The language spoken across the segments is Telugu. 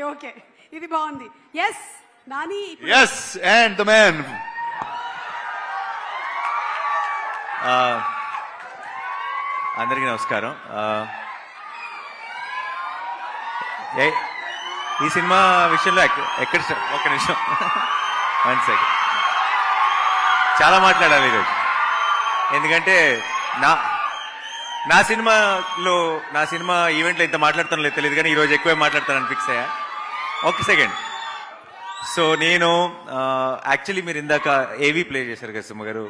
ఓకే, ఇది బాగుంది. Yes Nani. Yes and the man. అందరికీ నమస్కారం. ఈ సినిమా విషయంలో ఎక్కడ ఒక్క నిమిషం, 1 సెకండ్, చాలా మాట్లాడాలి ఈరోజు. ఎందుకంటే నా సినిమా ఈవెంట్లో ఇంత మాట్లాడుతానో లేదు తెలియదు, కానీ ఈరోజు ఎక్కువే మాట్లాడతానని ఫిక్స్ అయ్యా. ఒక సెకండ్. సో నేను యాక్చువల్లీ మీరు ఇందాక ఏవీ ప్లే చేశారు కదా సుమ గారు,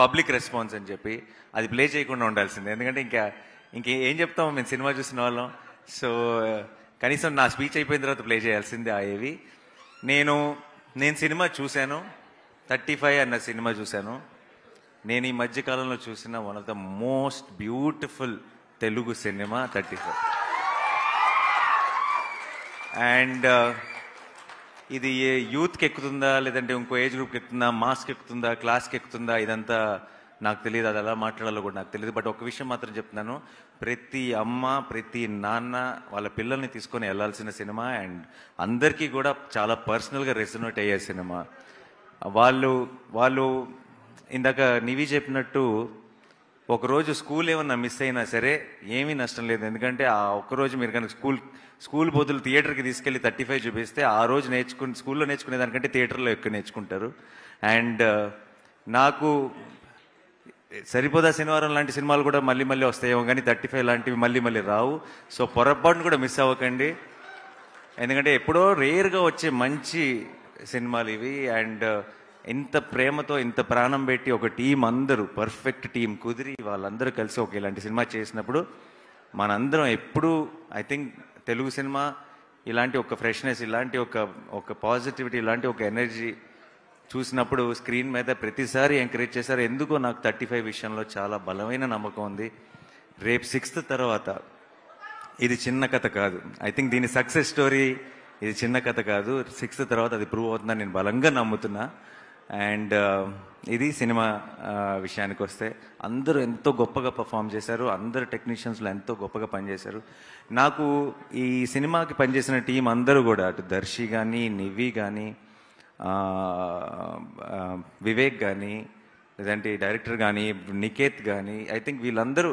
పబ్లిక్ రెస్పాన్స్ అని చెప్పి. అది ప్లే చేయకుండా ఉండాల్సిందే, ఎందుకంటే ఇంకేం చెప్తాము మేము సినిమా చూసిన వాళ్ళం. సో కనీసం నా స్పీచ్ అయిపోయిన తర్వాత ప్లే చేయాల్సిందే ఆ ఏవి. నేను సినిమా చూశాను, 35 అన్న సినిమా చూశాను. నేను ఈ మధ్యకాలంలో చూసిన one of the most beautiful Telugu cinema 35. And ఇది యూత్కి ఎక్కుతుందా లేదంటే ఇంకో ఏజ్ గ్రూప్కి ఎక్కుతుందా, మాస్కి ఎక్కుతుందా, క్లాస్కి ఎక్కుతుందా, ఇదంతా నాకు తెలియదు. అది ఎలా మాట్లాడాలో కూడా నాకు తెలియదు. బట్ ఒక విషయం మాత్రం చెప్తున్నాను, ప్రతి అమ్మ ప్రతి నాన్న వాళ్ళ పిల్లల్ని తీసుకొని వెళ్ళాల్సిన సినిమా. అండ్ అందరికీ కూడా చాలా పర్సనల్గా రెసొనేట్ అయ్యే సినిమా. వాళ్ళు ఇందాక నివి చెప్పినట్టు ఒకరోజు స్కూల్ ఏమన్నా మిస్ అయినా సరే ఏమీ నష్టం లేదు. ఎందుకంటే ఆ ఒక్కరోజు మీరు కనుక స్కూల్ బదులు థియేటర్కి తీసుకెళ్లి 35 చూపిస్తే ఆ రోజు స్కూల్లో నేర్చుకునే దానికంటే థియేటర్లో ఎక్కువ నేర్చుకుంటారు. అండ్ నాకు సరిపోదా శనివారం లాంటి సినిమాలు కూడా మళ్ళీ మళ్ళీ వస్తాయేమో, కానీ 35 లాంటివి మళ్ళీ మళ్ళీ రావు. సో పొరపాటును కూడా మిస్ అవ్వకండి, ఎందుకంటే ఎప్పుడో రేర్గా వచ్చే మంచి సినిమాలు ఇవి. అండ్ ఇంత ప్రేమతో ఇంత ప్రాణం పెట్టి ఒక టీం, అందరూ పర్ఫెక్ట్ టీం కుదిరి వాళ్ళందరూ కలిసి ఒక ఇలాంటి సినిమా చేసినప్పుడు మనందరం ఎప్పుడూ ఐ థింక్ తెలుగు సినిమా ఇలాంటి ఒక ఫ్రెష్నెస్, ఇలాంటి ఒక పాజిటివిటీ, ఇలాంటి ఒక ఎనర్జీ చూసినప్పుడు స్క్రీన్ మీద ప్రతిసారి ఎంకరేజ్ చేశారు. ఎందుకో నాకు 35 విషయంలో చాలా బలమైన నమ్మకం ఉంది. రేపు 6th తర్వాత ఇది చిన్న కథ కాదు. ఐ థింక్ దీని సక్సెస్ స్టోరీ ఇది చిన్న కథ కాదు. 6th తర్వాత అది ప్రూవ్ అవుతుందని నేను బలంగా నమ్ముతున్నా. అండ్ ఇది సినిమా విషయానికి వస్తే అందరూ ఎంతో గొప్పగా పర్ఫామ్ చేశారు. అందరు టెక్నీషియన్స్లో ఎంతో గొప్పగా పనిచేశారు. నాకు ఈ సినిమాకి పనిచేసిన టీం అందరూ కూడా, అటు దర్శి కానీ, నివి కానీ, వివేక్ కానీ, లేదంటే డైరెక్టర్ కానీ, నికేత్ కానీ, ఐ థింక్ వీళ్ళందరూ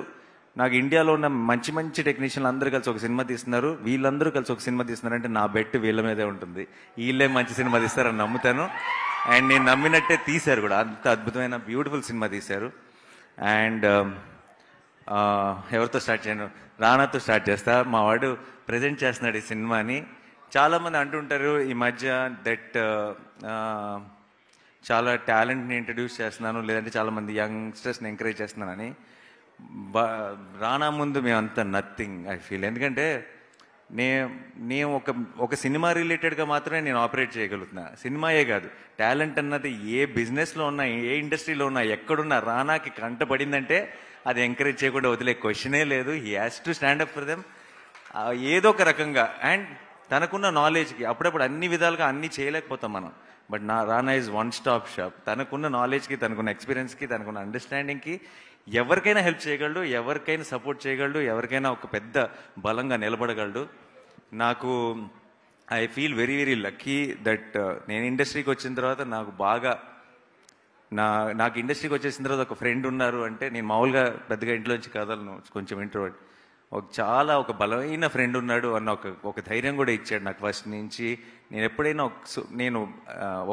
నాకు ఇండియాలో ఉన్న మంచి మంచి టెక్నీషియన్లు అందరూ కలిసి ఒక సినిమా తీస్తున్నారు. వీళ్ళందరూ కలిసి ఒక సినిమా తీస్తున్నారంటే నా బెట్ వీళ్ళ మీదే ఉంటుంది. వీళ్ళే మంచి సినిమా తీస్తారని నమ్ముతాను. అండ్ నేను నమ్మినట్టే తీశారు కూడా. అంత అద్భుతమైన బ్యూటిఫుల్ సినిమా తీశారు. అండ్ ఎవరితో స్టార్ట్ చేయను, రానాతో స్టార్ట్ చేస్తా. మా వాడు ప్రజెంట్ చేస్తున్నాడు ఈ సినిమాని. చాలామంది అంటుంటారు ఈ మధ్య దట్ చాలా టాలెంట్ని ఇంట్రడ్యూస్ చేస్తున్నాను, లేదంటే చాలామంది యంగ్స్టర్స్ని ఎంకరేజ్ చేస్తున్నానని. రానా ముందు మేమంతా నథింగ్ ఐ ఫీల్. ఎందుకంటే నేను ఒక సినిమా రిలేటెడ్గా మాత్రమే నేను ఆపరేట్ చేయగలుగుతున్నా. సినిమాయే కాదు, టాలెంట్ అన్నది ఏ బిజినెస్లో ఉన్నా, ఏ ఇండస్ట్రీలో ఉన్నా, ఎక్కడున్నా రానాకి కంటపడిందంటే అది ఎంకరేజ్ చేయకుండా వదిలే క్వశ్చనే లేదు. He has to stand up for them ఏదో ఒక రకంగా. అండ్ తనకున్న నాలెడ్జ్కి అప్పుడప్పుడు అన్ని విధాలుగా అన్నీ చేయలేకపోతాం మనం. But Rana is one stop shop. తనకున్న నాలెడ్జ్కి, తనకున్న ఎక్స్పీరియన్స్కి, తనకున్న అండర్స్టాండింగ్కి ఎవరికైనా హెల్ప్ చేయగలడు, ఎవరికైనా సపోర్ట్ చేయగలడు, ఎవరికైనా ఒక పెద్ద బలంగా నిలబడగలడు. నాకు I feel very very lucky that నేను ఇండస్ట్రీకి వచ్చిన తర్వాత నాకు ఇండస్ట్రీకి వచ్చేసిన తర్వాత ఒక ఫ్రెండ్ ఉన్నారు. అంటే నేను మామూలుగా పెద్దగా ఇంట్లోంచి కదలను, కొంచెం ఇంట్రోవర్ట్. ఒక బలమైన ఫ్రెండ్ ఉన్నాడు అన్న ఒక ధైర్యం కూడా ఇచ్చాడు నాకు ఫస్ట్ నుంచి. నేను ఎప్పుడైనా నేను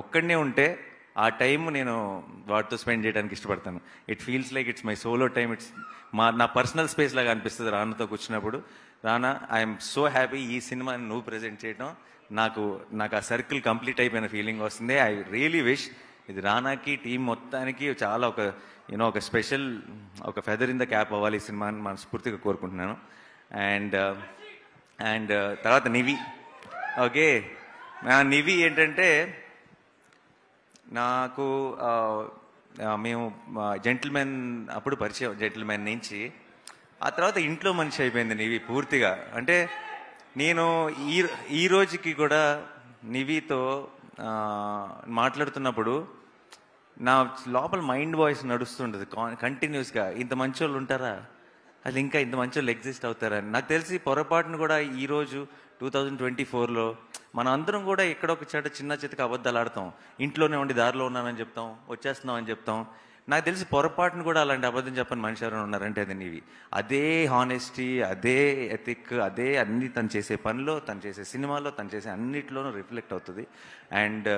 ఒక్కడనే ఉంటే ఆ టైం నేను వాటితో స్పెండ్ చేయడానికి ఇష్టపడతాను. It feels like it's my solo time. నా పర్సనల్ స్పేస్ లాగా అనిపిస్తుంది రానాతో కూర్చున్నప్పుడు. రానా, ఐఎమ్ సో హ్యాపీ ఈ సినిమాని నువ్వు ప్రజెంట్ చేయడం. నాకు ఆ సర్కిల్ కంప్లీట్ అయిపోయిన ఫీలింగ్ వస్తుంది. ఐ రియలీ విష్ ఇది రానాకి, టీం మొత్తానికి చాలా ఒక స్పెషల్, ఒక ఫెదర్ ఇన్ ద క్యాప్ అవ్వాలి ఈ సినిమాని మనస్ఫూర్తిగా కోరుకుంటున్నాను. అండ్ తర్వాత నివి. ఓకే, నివి ఏంటంటే నాకు మేము జెంటిల్మెన్ అప్పుడు పరిచయం, జెంటిల్మెన్ నుంచి. ఆ తర్వాత ఇంట్లో మనిషి అయిపోయింది నివి పూర్తిగా. అంటే నేను ఈ రోజుకి కూడా నివితో మాట్లాడుతున్నప్పుడు నా లోపల మైండ్ వాయిస్ నడుస్తుంటుంది కంటిన్యూస్గా. ఇంత మంచి వాళ్ళు ఉంటారా, అది ఇంకా ఇంత మంచి వాళ్ళు ఎగ్జిస్ట్ అవుతారని నాకు తెలిసి పొరపాటును కూడా ఈరోజు 2024లో మనం అందరం కూడా ఎక్కడొక చిన్న చితక అబద్ధాలు ఆడతాం. ఇంట్లోనే ఉండి దారిలో ఉన్నానని చెప్తాం, వచ్చేస్తున్నాం అని చెప్తాం. నాకు తెలిసి పొరపాటును కూడా అలాంటి అబద్ధం చెప్పని మనిషి ఎవరైనా ఉన్నారంటే అది నీవి. అదే హానెస్టీ, అదే ఎథిక్, అదే అన్ని తను చేసే పనిలో, తను చేసే సినిమాలో, తను చేసే అన్నిట్లోనూ రిఫ్లెక్ట్ అవుతుంది. అండ్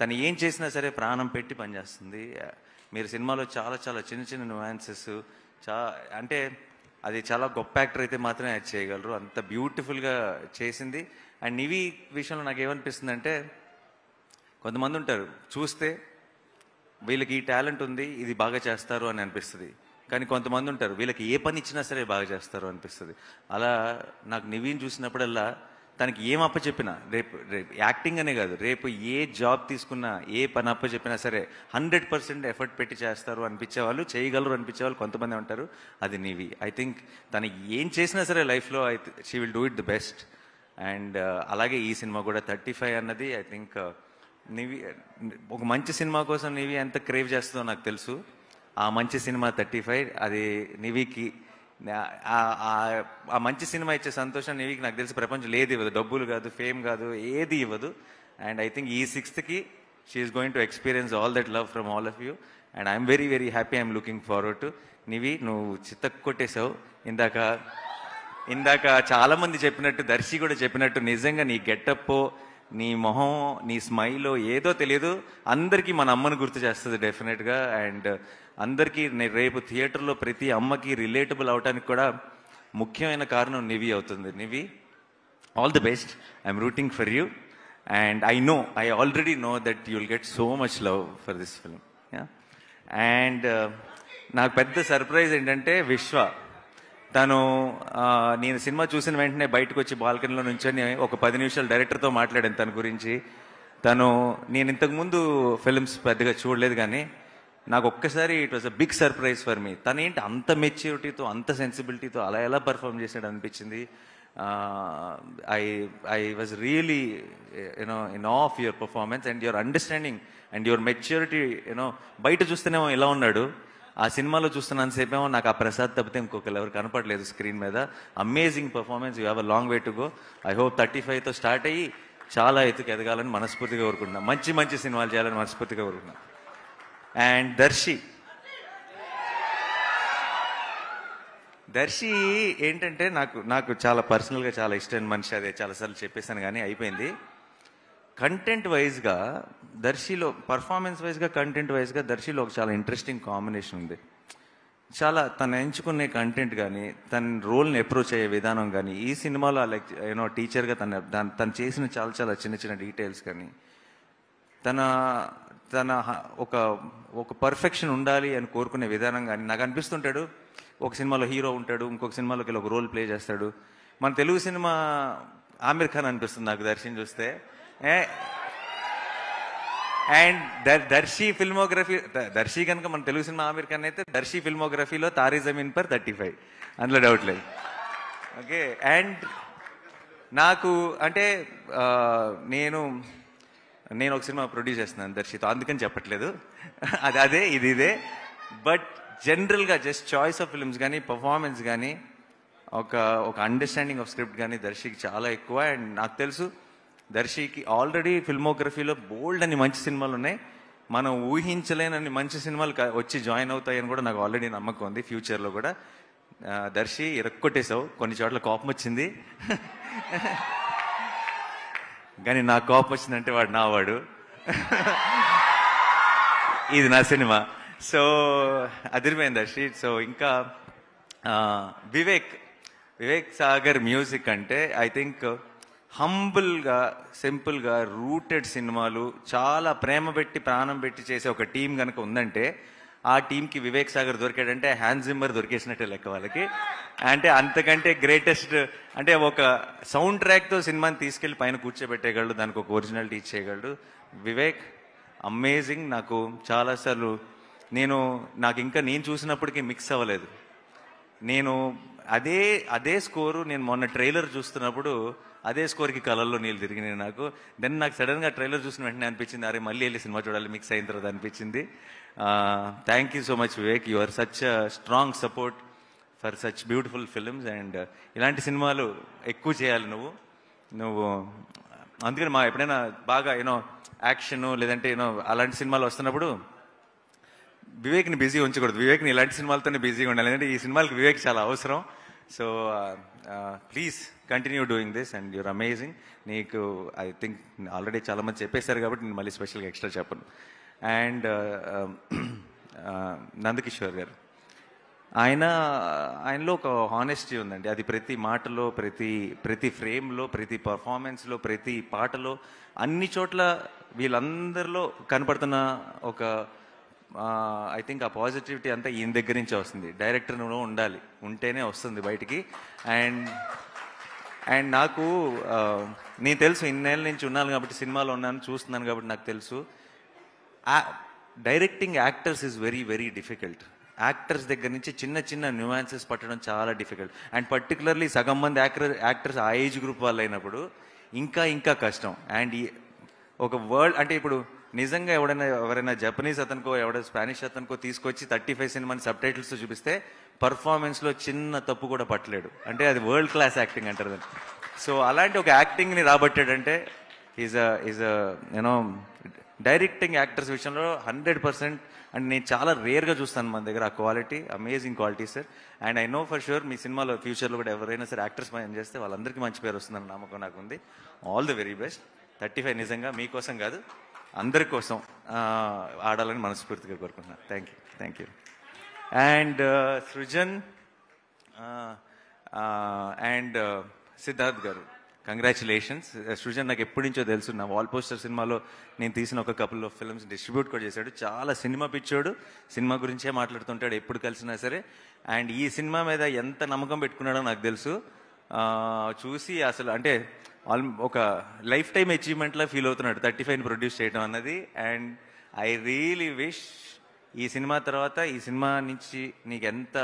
తను ఏం చేసినా సరే ప్రాణం పెట్టి పనిచేస్తుంది. మీరు సినిమాలో చాలా చాలా చిన్న చిన్న న్యూయాన్సెస్ అంటే అది చాలా గొప్ప యాక్టర్ అయితే మాత్రమే అది చేయగలరు. అంత బ్యూటిఫుల్గా చేసింది. అండ్ నివి విషయంలో నాకు ఏమనిపిస్తుంది అంటే, కొంతమంది ఉంటారు చూస్తే వీళ్ళకి ఈ టాలెంట్ ఉంది, ఇది బాగా చేస్తారు అని అనిపిస్తుంది. కానీ కొంతమంది ఉంటారు వీళ్ళకి ఏ పని ఇచ్చినా సరే బాగా చేస్తారు అనిపిస్తుంది. అలా నాకు నివిని చూసినప్పుడల్లా తనకి ఏం అప్పచెప్పినా, రేపు యాక్టింగ్ అనే కాదు, రేపు ఏ జాబ్ తీసుకున్నా, ఏ పని అప్పచెప్పినా సరే 100% ఎఫర్ట్ పెట్టి చేస్తారు అనిపించేవాళ్ళు, చేయగలరు అనిపించేవాళ్ళు కొంతమంది ఉంటారు. అది నివి. ఐ థింక్ తను ఏం చేసినా సరే లైఫ్లో she will do it the best. And అలాగే ఈ సినిమా కూడా 35 అన్నది ఐ థింక్ నివి ఒక మంచి సినిమా కోసం నివి ఎంత క్రేవ్ చేస్తుందో నాకు తెలుసు. ఆ మంచి సినిమా 35 అది నివికి ఆ మంచి సినిమా ఇచ్చే సంతోషం నివికి నాకు తెలిసి ప్రపంచం ఏది ఇవ్వదు. డబ్బులు కాదు, ఫేమ్ కాదు, ఏది ఇవ్వదు. అండ్ ఐ థింక్ ఈ 6th she's going to experience all that love from all of you. And I'm very very happy. I'm looking forward to. Nivi, నువ్వు చిత్తకు కొట్టేశావు. ఇందాక చాలా మంది చెప్పినట్టు, దర్శి కూడా చెప్పినట్టు, నిజంగా నీ గెటప్, నీ మొహం, నీ స్మైల్ ఏదో తెలియదు, అందరికీ మన అమ్మను గుర్తు చేస్తుంది డెఫినెట్గా. అండ్ అందరికీ రేపు థియేటర్లో ప్రతి అమ్మకి రిలేటబుల్ అవడానికి కూడా ముఖ్యమైన కారణం నివి అవుతుంది. Nivi, all the best. I'm rooting for you. And I already know that you will get so much love for this film. And నాకు పెద్ద సర్ప్రైజ్ ఏంటంటే విశ్వ. తను నేను సినిమా చూసిన వెంటనే బయటకు వచ్చి బాల్కనీలో నుంచొని ఒక 10 నిమిషాలు డైరెక్టర్తో మాట్లాడాను తన గురించి. నేను ఇంతకుముందు ఫిల్మ్స్ పెద్దగా చూడలేదు, కానీ నాకు ఒక్కసారి it was a big surprise for me. తనేంటి అంత మెచ్యూరిటీతో, అంత సెన్సిబిలిటీతో అలా ఎలా పర్ఫామ్ చేశాడు అనిపించింది. I was really in awe of your performance and your understanding and your maturity. బయట చూస్తేనేమో ఇలా ఉన్నాడు, ఆ సినిమాలో చూస్తున్నంతసేపేమో నాకు ఆ ప్రసాద్ తప్పితే ఇంకొకరు ఎవరు కనపడలేదు స్క్రీన్ మీద. Amazing performance. You have a long way to go. I hope 35తో స్టార్ట్ అయ్యి చాలా ఎత్తుకు ఎదగాలని మనస్ఫూర్తిగా కోరుకుంటున్నాను. మంచి మంచి సినిమాలు చేయాలని మనస్ఫూర్తిగా కోరుకుంటున్నాను. అండ్ దర్శి ఏంటంటే నాకు చాలా పర్సనల్గా చాలా ఇష్టమైన మనిషి. అదే చాలాసార్లు చెప్పేశాను కానీ అయిపోయింది. కంటెంట్ వైజ్గా దర్శిలో, పర్ఫార్మెన్స్ వైజ్గా, కంటెంట్ వైజ్గా దర్శిలో ఒక చాలా ఇంట్రెస్టింగ్ కాంబినేషన్ ఉంది. చాలా తను ఎంచుకునే కంటెంట్ కానీ, తన రోల్ని అప్రోచ్ అయ్యే విధానం కానీ, ఈ సినిమాలో లైక్ టీచర్గా తను చేసిన చాలా చాలా చిన్న చిన్న డీటెయిల్స్ కానీ, తన ఒక పర్ఫెక్షన్ ఉండాలి అని కోరుకునే విధానం కానీ నాకు అనిపిస్తుంటాడు. ఒక సినిమాలో హీరో ఉంటాడు, ఇంకొక సినిమాలోకి ఒక రోల్ ప్లే చేస్తాడు. మన తెలుగు సినిమా ఆమిర్ ఖాన్ అనిపిస్తుంది నాకు దర్శిని చూస్తే. అండ్ దర్శి కనుక మన తెలుగు సినిమా ఆమిర్ ఖాన్ అయితే, దర్శి ఫిల్మోగ్రఫీలో తారీ జమీన్ పర్ 35, అందులో డౌట్ లేదు. ఓకే. అండ్ నాకు అంటే నేను ఒక సినిమా ప్రొడ్యూస్ చేస్తున్నాను దర్శితో, అందుకని చెప్పట్లేదు. అదే ఇదే. బట్ జనరల్గా జస్ట్ చాయిస్ ఆఫ్ ఫిల్మ్స్ కానీ, పర్ఫార్మెన్స్ కానీ, ఒక అండర్స్టాండింగ్ ఆఫ్ స్క్రిప్ట్ కానీ దర్శికి చాలా ఎక్కువ. అండ్ నాకు తెలుసు దర్శికి ఆల్రెడీ ఫిల్మోగ్రఫీలో బోల్డ్ అని మంచి సినిమాలు ఉన్నాయి. మనం ఊహించలేనన్ని మంచి సినిమాలు వచ్చి జాయిన్ అవుతాయని కూడా నాకు ఆల్రెడీ నమ్మకం ఉంది. ఫ్యూచర్లో కూడా దర్శి ఇరక్కొట్టేశావు. కొన్ని చోట్ల కోపం వచ్చింది, కానీ నాకు కోపం వచ్చిందంటే వాడు నా వాడు, ఇది నా సినిమా. సో అదిరిపోయింది దర్శి. సో ఇంకా వివేక్ సాగర్ మ్యూజిక్ అంటే ఐ థింక్ హంబుల్గా, సింపుల్గా రూటెడ్ సినిమాలు, చాలా ప్రేమ పెట్టి ప్రాణం పెట్టి చేసే ఒక టీం కనుక ఉందంటే, ఆ టీంకి వివేక్ సాగర్ దొరికాడంటే హ్యాన్స్ జిమ్మర్ దొరికేసినట్టే లెక్క వాళ్ళకి. అంటే అంతకంటే గ్రేటెస్ట్, అంటే ఒక సౌండ్ ట్రాక్తో సినిమాని తీసుకెళ్లి పైన కూర్చోబెట్టేయగలడు, దానికి ఒక ఒరిజినాలిటీ ఇచ్చేయగలడు వివేక్. అమేజింగ్. నాకు చాలాసార్లు నాకు ఇంకా నేను చూసినప్పటికీ మిక్స్ అవ్వలేదు. అదే స్కోరు నేను మొన్న ట్రైలర్ చూస్తున్నప్పుడు అదే స్కోర్కి కలర్లో నీళ్ళు తిరిగినాయి నాకు. నాకు సడన్గా ట్రైలర్ చూసిన వెంటనే అనిపించింది, అరే మళ్ళీ వెళ్ళి సినిమా చూడాలి మిక్స్ అయిన తర్వాత అనిపించింది. Thank you so much Vivek. You are such a strong support for such beautiful films. And ఇలాంటి సినిమాలు ఎక్కువ చేయాలి నువ్వు అందుకని ఎప్పుడైనా బాగా యాక్షన్ లేదంటే అలాంటి సినిమాలు వస్తున్నప్పుడు వివేక్ని బిజీ ఉంచకూడదు. వివేక్ని ఇలాంటి సినిమాలతోనే బిజీగా ఉండాలి, ఎందుకంటే ఈ సినిమాలకు వివేక్ చాలా అవసరం. So please continue doing this and you're amazing. నీకు ఐ థింక్ ఆల్రెడీ చాలా మంది చెప్పేశారు కాబట్టి నేను మళ్ళీ స్పెషల్గా ఎక్స్ట్రా చెప్పను. అండ్ నందకిషోర్ గారు, ఆయనలో ఒక హానెస్టీ ఉందండి. అది ప్రతి మాటలో, ప్రతి ఫ్రేమ్లో, ప్రతి పర్ఫార్మెన్స్లో, ప్రతి పాటలో, అన్ని చోట్ల వీళ్ళందరిలో కనపడుతున్న ఒక ఐ థింక్ ఆ పాజిటివిటీ అంతా ఈయన దగ్గర నుంచే వస్తుంది. డైరెక్టర్లో ఉండాలి, ఉంటేనే వస్తుంది బయటికి. అండ్ నాకు నేను తెలుసు, ఇన్నేళ్ళ నుంచి ఉన్నాను కాబట్టి, సినిమాలో ఉన్నాను, చూస్తున్నాను కాబట్టి నాకు తెలుసు, directing actors is very very difficult. Actors దగ్గర నుంచి చిన్న చిన్న న్యూయాన్సెస్ పట్టడం చాలా డిఫికల్ట్. అండ్ పర్టికులర్లీ సగం మంది యాక్టర్స్ ఆ ఏజ్ గ్రూప్ వాళ్ళు అయినప్పుడు ఇంకా కష్టం. అండ్ ఒక వర్డ్ అంటే ఇప్పుడు నిజంగా ఎవరైనా జపనీస్ అతనికో స్పానిష్ అతనికో తీసుకొచ్చి 35 సినిమాని సబ్ టైటిల్స్తో చూపిస్తే పర్ఫార్మెన్స్లో చిన్న తప్పు కూడా పట్టలేడు. అంటే అది వరల్డ్ క్లాస్ యాక్టింగ్ అంటారు దాన్ని. సో అలాంటి ఒక యాక్టింగ్ని రాబట్టాడంటే ఈజ్ డైరెక్టింగ్ యాక్టర్స్ విషయంలో 100%. అండ్ నేను చాలా రేర్గా చూస్తాను మన దగ్గర ఆ quality, amazing quality sir. And I know for sure మీ సినిమాలో ఫ్యూచర్లో కూడా ఎవరైనా సరే యాక్టర్స్ పని చేస్తే వాళ్ళందరికీ మంచి పేరు వస్తుందని నమ్మకం నాకు ఉంది. All the very best. 35 నిజంగా మీకోసం కాదు, అందరి కోసం ఆడాలని మనస్ఫూర్తిగా కోరుకుంటున్నాను. Thank you. And Srujan and Siddharth గారు, కంగ్రాచులేషన్స్. సృజన్ నాకు ఎప్పటి నుంచో తెలుసు, నా వాల్ పోస్టర్ సినిమాలో నేను తీసిన ఒక కపుల్ ఆఫ్ ఫిల్మ్స్ డిస్ట్రిబ్యూట్ కూడా చేశాడు. చాలా సినిమా పిచ్చోడు, సినిమా గురించే మాట్లాడుతుంటాడు ఎప్పుడు కలిసినా సరే. అండ్ ఈ సినిమా మీద ఎంత నమ్మకం పెట్టుకున్నాడో నాకు తెలుసు. చూసి అసలు అంటే ఒక లైఫ్ టైం అచీవ్మెంట్లా ఫీల్ అవుతున్నాడు 35ని ప్రొడ్యూస్ చేయడం అన్నది. అండ్ ఐ రియలీ విష్ ఈ సినిమా తర్వాత ఈ సినిమా నుంచి నీకు ఎంత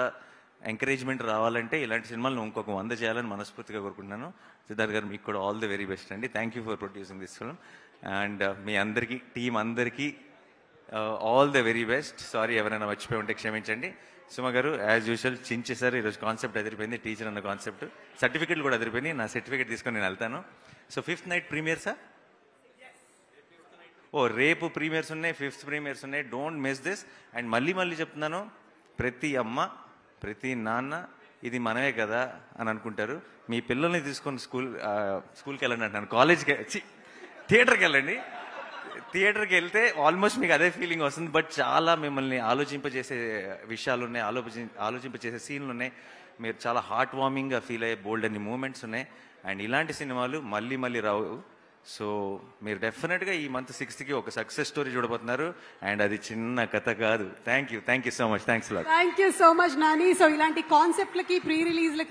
ఎంకరేజ్మెంట్ రావాలంటే ఇలాంటి సినిమాలు నువ్వు ఇంకొక 100 చేయాలని మనస్ఫూర్తిగా కోరుకుంటున్నాను. సిద్ధార్థ్ గారు, మీకు కూడా ఆల్ ది వెరీ బెస్ట్ అండి. Thank you for producing this film. And మీ అందరికీ, టీం అందరికీ all the very best. Sorry ఎవరైనా మర్చిపోయి ఉంటే క్షమించండి. సుమ గారు, యాజ్ యూజువల్ చించేశారు. ఈరోజు కాన్సెప్ట్ అదిరిపోయింది, టీచర్ అన్న కాన్సెప్ట్. సర్టిఫికెట్లు కూడా అదిరిపోయింది. నా సర్టిఫికెట్ తీసుకొని నేను వెళ్తాను. సో 5th నైట్ ప్రీమియర్సా? రేపు ప్రీమియర్స్ ఉన్నాయి, 5th ప్రీమియర్స్ ఉన్నాయి. Don't miss this. అండ్ మళ్ళీ చెప్తున్నాను, ప్రతి అమ్మ ప్రతి నాన్న ఇది మనమే కదా అని అనుకుంటారు. మీ పిల్లల్ని తీసుకొని స్కూల్కి వెళ్ళండి అంటాను, కాలేజ్కి థియేటర్కి వెళ్ళండి. థియేటర్కి వెళ్తే ఆల్మోస్ట్ మీకు అదే ఫీలింగ్ వస్తుంది. బట్ చాలా మిమ్మల్ని ఆలోచింపజేసే విషయాలు ఉన్నాయి, ఆలోచింపజేసే సీన్లు ఉన్నాయి. మీరు చాలా హార్ట్ వార్మింగ్గా ఫీల్ అయ్యే బోల్డ్ అన్ని మూమెంట్స్ ఉన్నాయి. అండ్ ఇలాంటి సినిమాలు మళ్ళీ రావు. సో మీరు డెఫినెట్గా ఈ మంత్ 6th ఒక సక్సెస్ స్టోరీ చూడబోతున్నారు. అండ్ అది చిన్న కథ కాదు. Thank you so much. Thanks lot. Thank you so much Nani. So ఇలాంటి కాన్సెప్ట్లకి, ప్రీ రిలీజ్లకి